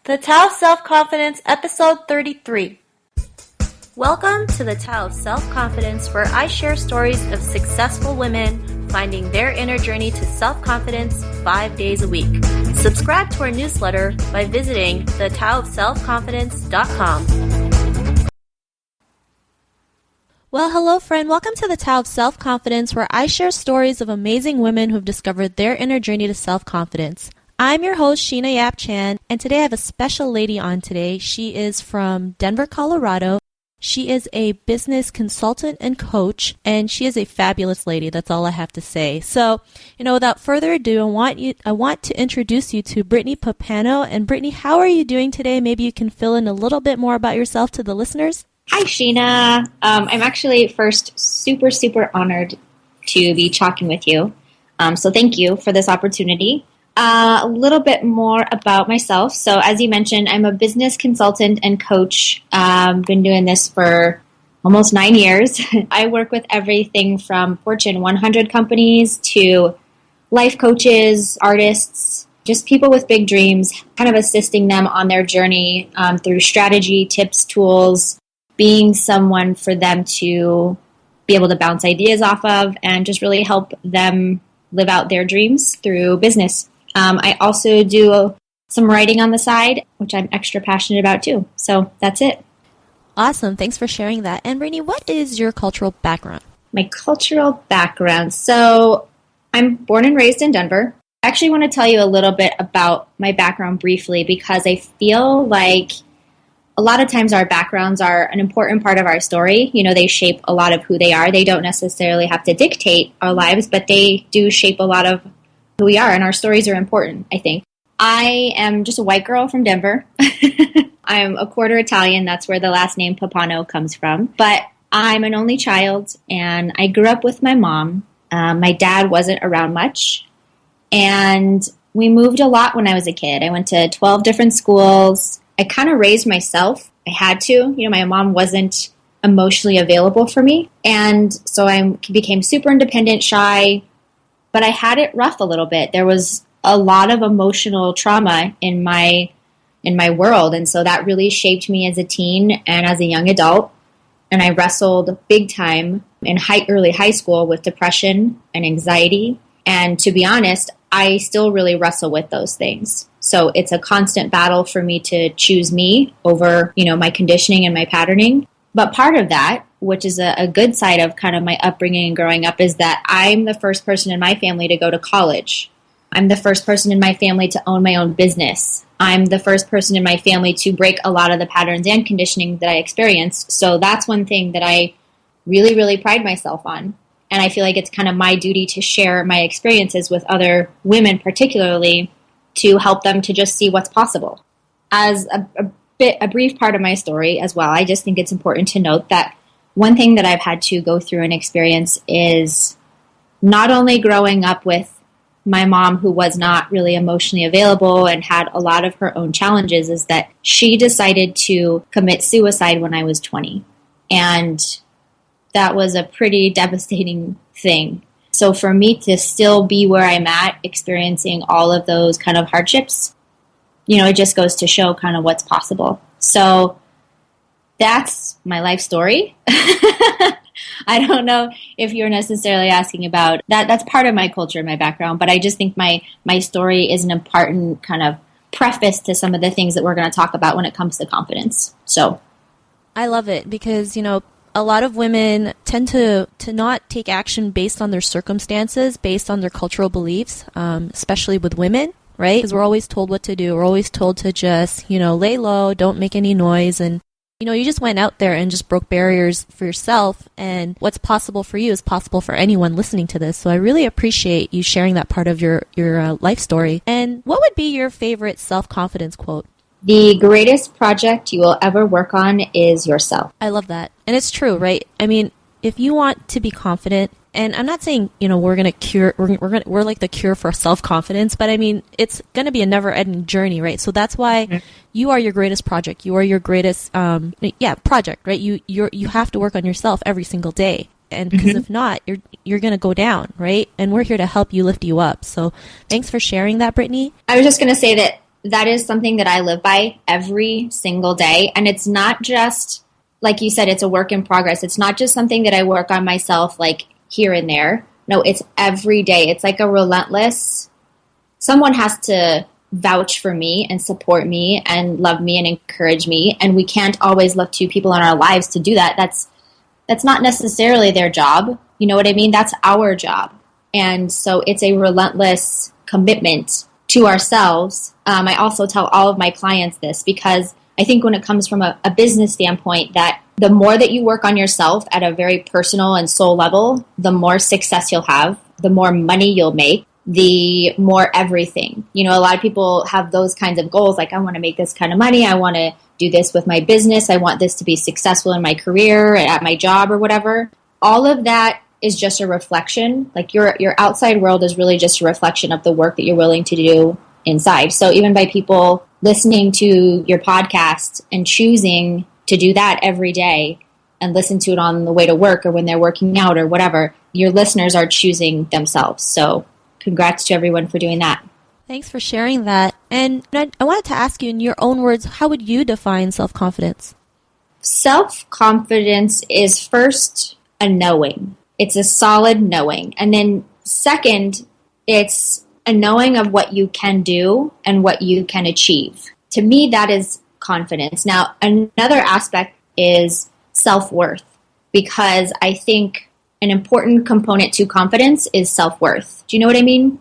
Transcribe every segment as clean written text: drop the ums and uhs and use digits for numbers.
The Tao of Self-Confidence, Episode 33. Welcome to the Tao of Self-Confidence, where I share stories of successful women finding their inner journey to self-confidence 5 days a week. Subscribe to our newsletter by visiting thetaoofselfconfidence.com. Well, hello friend. Welcome to the Tao of Self-Confidence, where I share stories of amazing women who have discovered their inner journey to self-confidence. I'm your host, Sheena Yap Chan, and today I have a special lady on today. She is from Denver, Colorado. She is a business consultant and coach, and she is a fabulous lady. That's all I have to say. So, without further ado, I want to introduce you to Brittney Pappano. And Brittney, how are you doing today? Maybe you can fill in a little bit more about yourself to the listeners. Hi, Sheena. I'm actually first super honored to be talking with you. So thank you for this opportunity. A little bit more about myself. So as you mentioned, I'm a business consultant and coach. Been doing this for almost 9 years. I work with everything from Fortune 100 companies to life coaches, artists, just people with big dreams, kind of assisting them on their journey through strategy, tips, tools, being someone for them to be able to bounce ideas off of and just really help them live out their dreams through business. I also do some writing on the side, which I'm extra passionate about too. So that's it. Awesome. Thanks for sharing that. And Brittney, what is your cultural background? My cultural background. So I'm born and raised in Denver. I actually want to tell you a little bit about my background briefly because I feel like a lot of times our backgrounds are an important part of our story. They shape a lot of who they are. They don't necessarily have to dictate our lives, but they do shape a lot of who we are, and our stories are important, I think. I am just a white girl from Denver. I'm a quarter Italian. That's where the last name Pappano comes from. But I'm an only child, and I grew up with my mom. My dad wasn't around much, and we moved a lot when I was a kid. I went to 12 different schools. I kind of raised myself. I had to. My mom wasn't emotionally available for me, and so I became super independent, shy, but I had it rough a little bit. There was a lot of emotional trauma in my world, and so that really shaped me as a teen and as a young adult. And I wrestled big time in early high school with depression and anxiety. And to be honest, I still really wrestle with those things. So it's a constant battle for me to choose me over, my conditioning and my patterning. But part of that, which is a good side of kind of my upbringing and growing up, is that I'm the first person in my family to go to college. I'm the first person in my family to own my own business. I'm the first person in my family to break a lot of the patterns and conditioning that I experienced. So that's one thing that I really pride myself on. And I feel like it's kind of my duty to share my experiences with other women, particularly to help them to just see what's possible. As a brief part of my story as well, I just think it's important to note that one thing that I've had to go through and experience is not only growing up with my mom, who was not really emotionally available and had a lot of her own challenges, is that she decided to commit suicide when I was 20. And that was a pretty devastating thing. So for me to still be where I'm at, experiencing all of those kind of hardships, it just goes to show kind of what's possible. So that's my life story. I don't know if you're necessarily asking about that. That's part of my culture and my background, but I just think my story is an important kind of preface to some of the things that we're going to talk about when it comes to confidence. So I love it because, a lot of women tend to not take action based on their circumstances, based on their cultural beliefs, especially with women, right? Because we're always told what to do. We're always told to just, lay low, don't make any noise. And, you just went out there and just broke barriers for yourself. And what's possible for you is possible for anyone listening to this. So I really appreciate you sharing that part of your life story. And what would be your favorite self-confidence quote? The greatest project you will ever work on is yourself. I love that. And it's true, right? I mean, if you want to be confident, and I'm not saying, we're like the cure for self-confidence, but I mean, it's going to be a never-ending journey, right? So that's why you are your greatest project. You are your greatest, project, right? You have to work on yourself every single day. And because if not, you're going to go down, right? And we're here to help you lift you up. So thanks for sharing that, Brittney. I was just going to say that that is something that I live by every single day. And it's not just, like you said, it's a work in progress. It's not just something that I work on myself like here and there. No, it's every day. It's like a relentless, someone has to vouch for me and support me and love me and encourage me. And we can't always look to people in our lives to do that. That's not necessarily their job. You know what I mean? That's our job. And so it's a relentless commitment to ourselves. I also tell all of my clients this because I think when it comes from a business standpoint, that the more that you work on yourself at a very personal and soul level, the more success you'll have, the more money you'll make, the more everything. You know, a lot of people have those kinds of goals, like I want to make this kind of money, I want to do this with my business, I want this to be successful in my career, at my job or whatever. All of that is just a reflection. Like your outside world is really just a reflection of the work that you're willing to do inside. So even by people listening to your podcast and choosing to do that every day and listen to it on the way to work or when they're working out or whatever, your listeners are choosing themselves. So congrats to everyone for doing that. Thanks for sharing that. And I wanted to ask you, in your own words, how would you define self-confidence? Self-confidence is first a knowing. It's a solid knowing. And then second, it's a knowing of what you can do and what you can achieve. To me, that is confidence. Now, another aspect is self-worth, because I think an important component to confidence is self-worth. Do you know what I mean?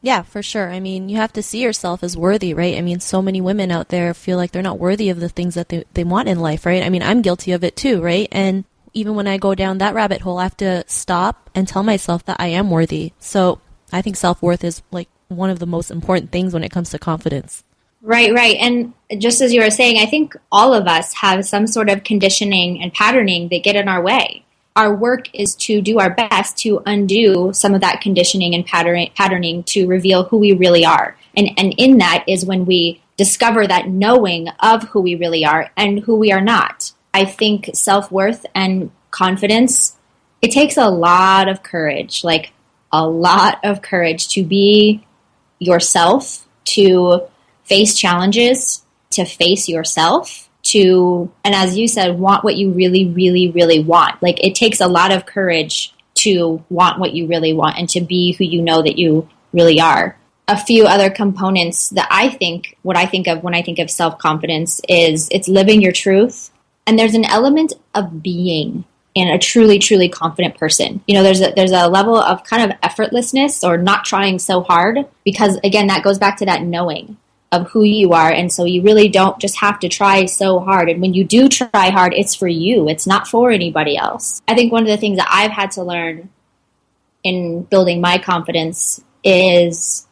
Yeah, for sure. I mean, you have to see yourself as worthy, right? I mean, so many women out there feel like they're not worthy of the things that they want in life, right? I mean, I'm guilty of it too, right? And even when I go down that rabbit hole, I have to stop and tell myself that I am worthy. So I think self-worth is like one of the most important things when it comes to confidence. Right. And just as you were saying, I think all of us have some sort of conditioning and patterning that get in our way. Our work is to do our best to undo some of that conditioning and patterning to reveal who we really are. And in that is when we discover that knowing of who we really are and who we are not. I think self-worth and confidence, it takes a lot of courage, like a lot of courage to be yourself, to face challenges, to face yourself, to, and as you said, want what you really, really, really want. Like it takes a lot of courage to want what you really want and to be who you know that you really are. A few other components that what I think of when I think of self-confidence is it's living your truth. And there's an element of being in a truly, truly confident person. You know, there's a level of kind of effortlessness or not trying so hard because, again, that goes back to that knowing of who you are. And so you really don't just have to try so hard. And when you do try hard, it's for you. It's not for anybody else. I think one of the things that I've had to learn in building my confidence is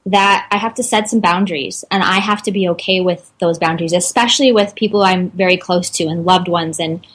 that I have to set some boundaries and I have to be okay with those boundaries, especially with people I'm very close to and loved ones and,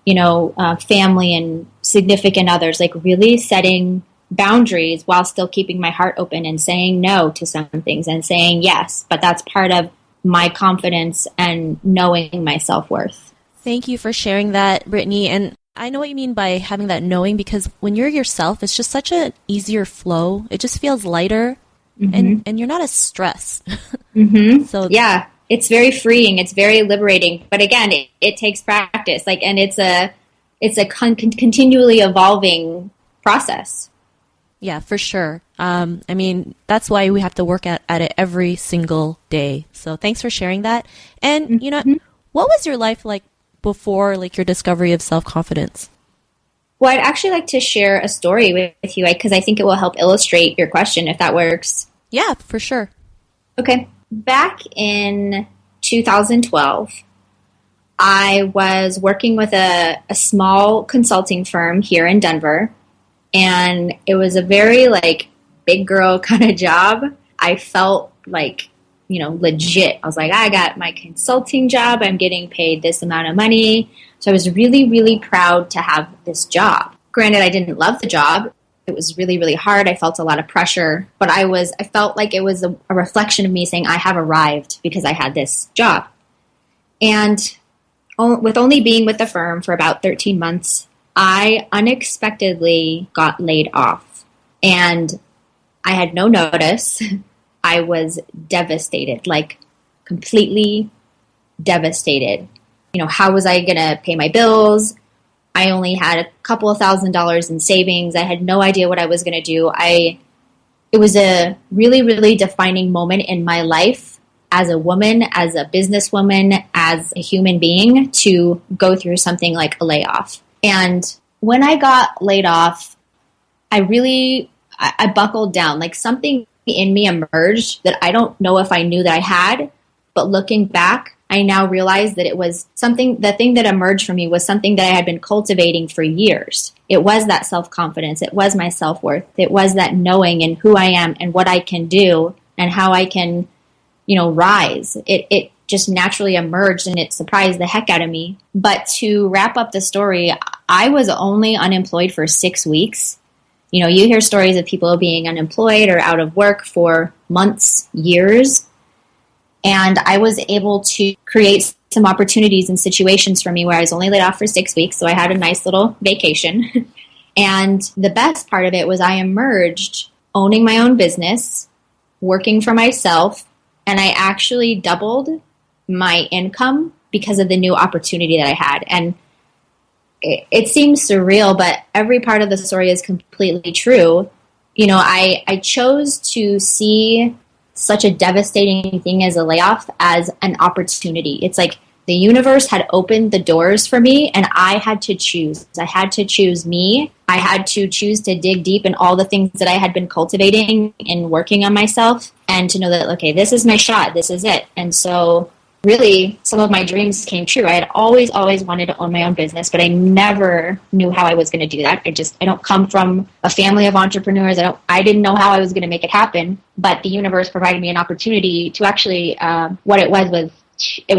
you know, family and significant others, like really setting boundaries while still keeping my heart open and saying no to some things and saying yes. But that's part of my confidence and knowing my self-worth. Thank you for sharing that, Brittney. And I know what you mean by having that knowing, because when you're yourself, it's just such an easier flow. It just feels lighter. Mm-hmm. And you're not as stressed. Mm-hmm. So yeah, it's very freeing. It's very liberating. But again, it takes practice. Like, and it's a continually evolving process. Yeah, for sure. I mean, that's why we have to work at it every single day. So thanks for sharing that. And mm-hmm. you know, what was your life like before, like your discovery of self-confidence? Well, I'd actually like to share a story with you because I think it will help illustrate your question, if that works. Yeah, for sure. Okay. Back in 2012, I was working with a small consulting firm here in Denver, and it was a very like big girl kind of job. I felt like, you know, legit. I was like, I got my consulting job. I'm getting paid this amount of money. So I was really, really proud to have this job. Granted, I didn't love the job. It was really, really hard. I felt a lot of pressure, but I felt like it was a reflection of me saying I have arrived because I had this job. And with only being with the firm for about 13 months, I unexpectedly got laid off. And I had no notice. I was devastated, like completely devastated. You know, how was I going to pay my bills? I only had a couple of $1,000s in savings. I had no idea what I was going to do. It was a really, really defining moment in my life as a woman, as a businesswoman, as a human being to go through something like a layoff. And when I got laid off, I buckled down. Like something in me emerged that I don't know if I knew that I had, but looking back, I now realize that it was the thing that emerged for me was something that I had been cultivating for years. It was that self-confidence. It was my self-worth. It was that knowing and who I am and what I can do and how I can, rise. It just naturally emerged and it surprised the heck out of me. But to wrap up the story, I was only unemployed for 6 weeks. You hear stories of people being unemployed or out of work for months, years. And I was able to create some opportunities and situations for me where I was only laid off for 6 weeks. So I had a nice little vacation. And the best part of it was I emerged owning my own business, working for myself, and I actually doubled my income because of the new opportunity that I had. And it seems surreal, but every part of the story is completely true. I chose to see such a devastating thing as a layoff as an opportunity. It's like the universe had opened the doors for me and I had to choose. I had to choose me. I had to choose to dig deep in all the things that I had been cultivating and working on myself and to know that, okay, this is my shot. This is it. And so really some of my dreams came true. I had always wanted to own my own business, but I never knew how I was going to do that. I don't come from a family of entrepreneurs. I didn't know how I was going to make it happen, but the universe provided me an opportunity to actually, what it was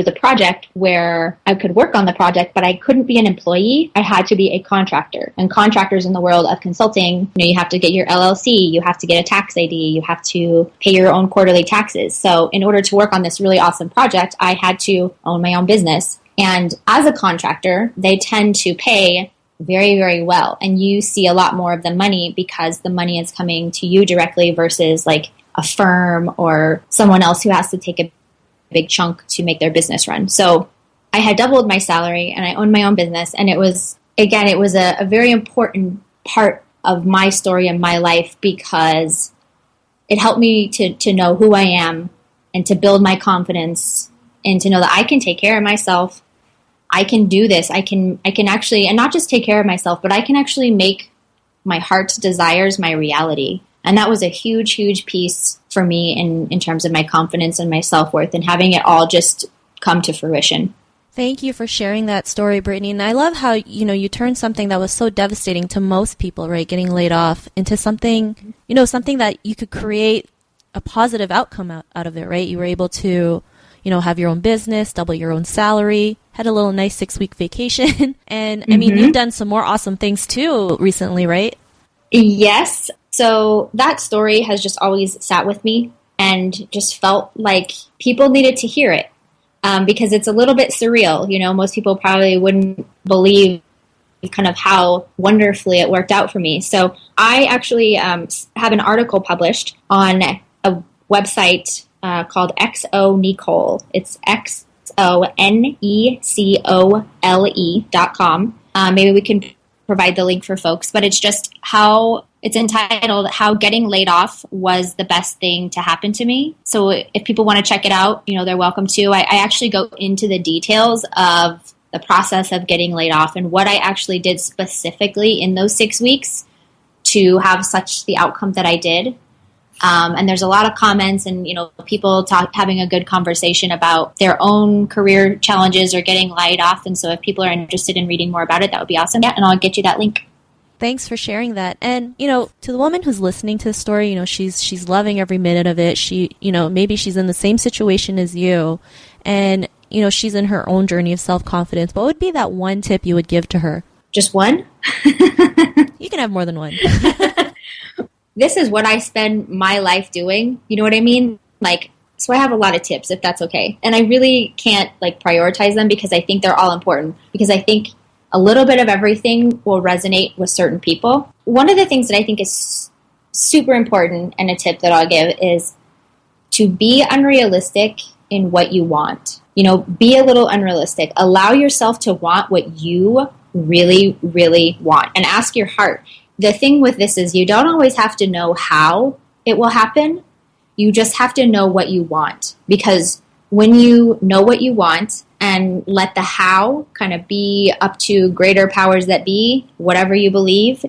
a project where I could work on the project, but I couldn't be an employee. I had to be a contractor. And contractors in the world of consulting, you have to get your LLC, you have to get a tax ID, you have to pay your own quarterly taxes. So in order to work on this really awesome project, I had to own my own business. And as a contractor, they tend to pay very, very well. And you see a lot more of the money because the money is coming to you directly versus like a firm or someone else who has to take a big chunk to make their business run. So I had doubled my salary and I owned my own business. And it was a very important part of my story and my life because it helped me to know who I am and to build my confidence and to know that I can take care of myself. I can do this. I can actually, and not just take care of myself, but I can actually make my heart's desires my reality. And that was a huge, huge piece for me in terms of my confidence and my self-worth and having it all just come to fruition. Thank you for sharing that story, Brittney. And I love how, you turned something that was so devastating to most people, right, getting laid off, into something, something that you could create a positive outcome out of it, right? You were able to, have your own business, double your own salary, had a little nice 6-week vacation. And I mean, you've done some more awesome things too recently, right? Yes. So that story has just always sat with me and just felt like people needed to hear it because it's a little bit surreal. Most people probably wouldn't believe kind of how wonderfully it worked out for me. So I actually have an article published on a website called XO Nicole. It's XONECOLE.com. Maybe we can provide the link for folks, but it's just it's entitled How Getting Laid Off Was the Best Thing to Happen to Me. So if people want to check it out, they're welcome to. I actually go into the details of the process of getting laid off and what I actually did specifically in those 6 weeks to have such the outcome that I did. And there's a lot of comments and, people having a good conversation about their own career challenges or getting laid off. And so if people are interested in reading more about it, that would be awesome. Yeah, and I'll get you that link. Thanks for sharing that. And, to the woman who's listening to the story, she's loving every minute of it. She, maybe she's in the same situation as you and, she's in her own journey of self-confidence. What would be that one tip you would give to her? Just one? You can have more than one. This is what I spend my life doing. You know what I mean? So I have a lot of tips, if that's okay. And I really can't prioritize them because I think they're all important because I think a little bit of everything will resonate with certain people. One of the things that I think is super important and a tip that I'll give is to be unrealistic in what you want. Be a little unrealistic. Allow yourself to want what you really, really want, and ask your heart. The thing with this is you don't always have to know how it will happen. You just have to know what you want, because when you know what you want and let the how kind of be up to greater powers that be, whatever you believe,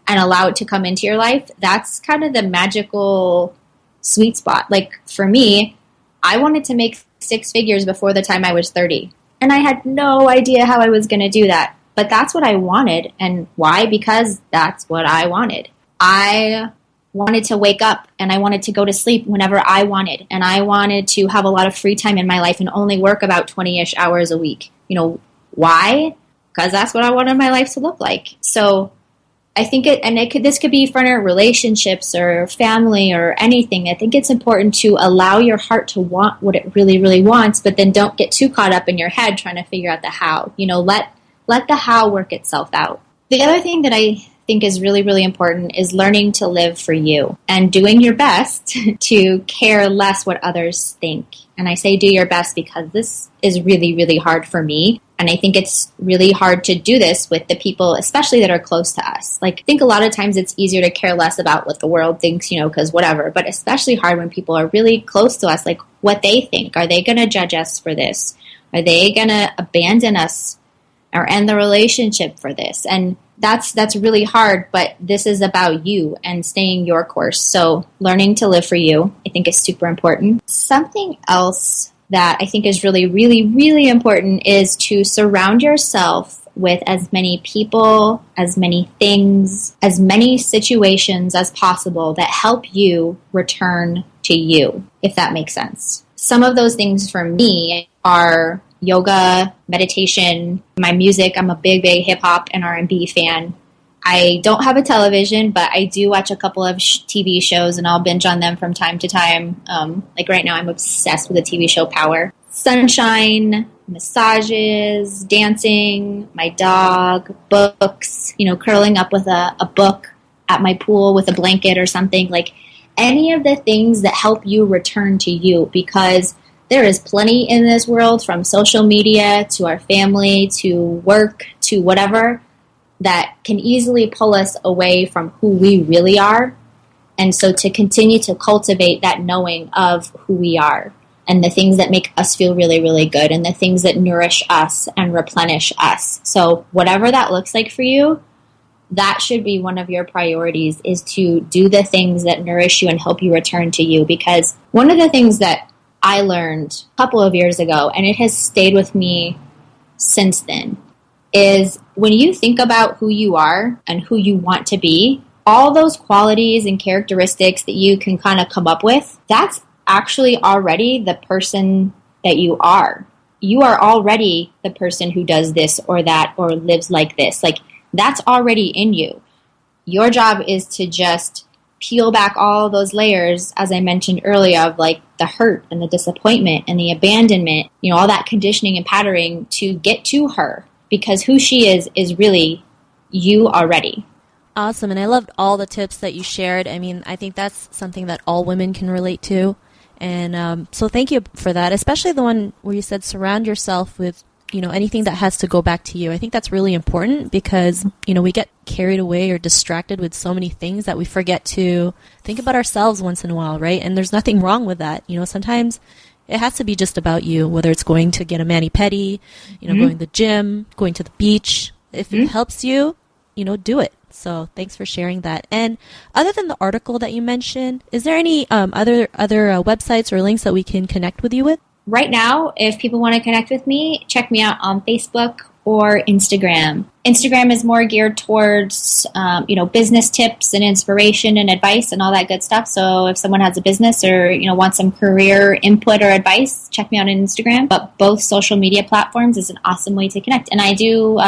and allow it to come into your life, that's kind of the magical sweet spot. Like for me, I wanted to make 6 figures before the time I was 30. And I had no idea how I was going to do that. But that's what I wanted. And why? Because that's what I wanted. I wanted to wake up and I wanted to go to sleep whenever I wanted. And I wanted to have a lot of free time in my life and only work about 20-ish hours a week. Why? Because that's what I wanted my life to look like. So I think this could be for relationships or family or anything. I think it's important to allow your heart to want what it really, really wants, but then don't get too caught up in your head trying to figure out the how. Let the how work itself out. The other thing that I think is really, really important is learning to live for you and doing your best to care less what others think. And I say do your best because this is really, really hard for me. And I think it's really hard to do this with the people, especially that are close to us. Like, I think a lot of times it's easier to care less about what the world thinks, because whatever. But especially hard when people are really close to us, like what they think. Are they going to judge us for this? Are they going to abandon us or end the relationship for this? And that's really hard, but this is about you and staying your course. So learning to live for you, I think, is super important. Something else that I think is really, really, really important is to surround yourself with as many people, as many things, as many situations as possible that help you return to you, if that makes sense. Some of those things for me are yoga, meditation, my music. I'm a big, big hip-hop and R&B fan. I don't have a television, but I do watch a couple of TV shows, and I'll binge on them from time to time. Like right now, I'm obsessed with the TV show Power. Sunshine, massages, dancing, my dog, books, curling up with a book at my pool with a blanket or something. Like any of the things that help you return to you, because there is plenty in this world, from social media to our family to work to whatever, that can easily pull us away from who we really are. And so to continue to cultivate that knowing of who we are and the things that make us feel really, really good and the things that nourish us and replenish us. So whatever that looks like for you, that should be one of your priorities, is to do the things that nourish you and help you return to you. Because one of the things that I learned a couple of years ago, and it has stayed with me since then, is when you think about who you are and who you want to be, all those qualities and characteristics that you can kind of come up with, that's actually already the person that you are. You are already the person who does this or that or lives like this. Like, that's already in you. Your job is to just peel back all those layers, as I mentioned earlier, of like the hurt and the disappointment and the abandonment, all that conditioning and patterning to get to her, because who she is really you already. Awesome. And I loved all the tips that you shared. I mean, I think that's something that all women can relate to. And so thank you for that, especially the one where you said surround yourself with anything that has to go back to you. I think that's really important because, we get carried away or distracted with so many things that we forget to think about ourselves once in a while, right? And there's nothing wrong with that. Sometimes it has to be just about you, whether it's going to get a mani-pedi, going to the gym, going to the beach. If it helps you, do it. So thanks for sharing that. And other than the article that you mentioned, is there any other websites or links that we can connect with you with? Right now, if people want to connect with me, check me out on Facebook or Instagram. Instagram is more geared towards, business tips and inspiration and advice and all that good stuff. So if someone has a business or, wants some career input or advice, check me out on Instagram. But both social media platforms is an awesome way to connect. And I do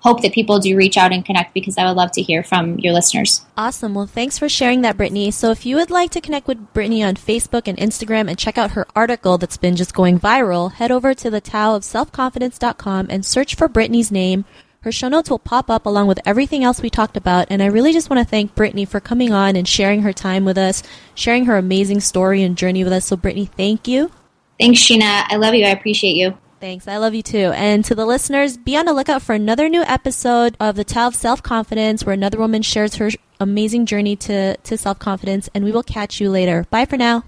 hope that people do reach out and connect, because I would love to hear from your listeners. Awesome. Well, thanks for sharing that, Brittney. So if you would like to connect with Brittney on Facebook and Instagram and check out her article that's been just going viral, head over to the TaoofSelfConfidence.com and search for Brittney's name. Her show notes will pop up along with everything else we talked about, and I really just want to thank Brittney for coming on and sharing her time with us, sharing her amazing story and journey with us. So Brittney, thank you. Thanks, Sheena. I love you. I appreciate you. Thanks. I love you too. And to the listeners, be on the lookout for another new episode of The Tao of Self-Confidence, where another woman shares her amazing journey to self-confidence, and we will catch you later. Bye for now.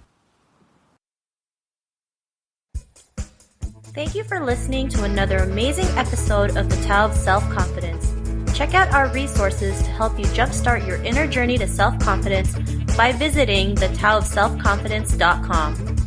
Thank you for listening to another amazing episode of The Tao of Self-Confidence. Check out our resources to help you jumpstart your inner journey to self-confidence by visiting thetaoofselfconfidence.com.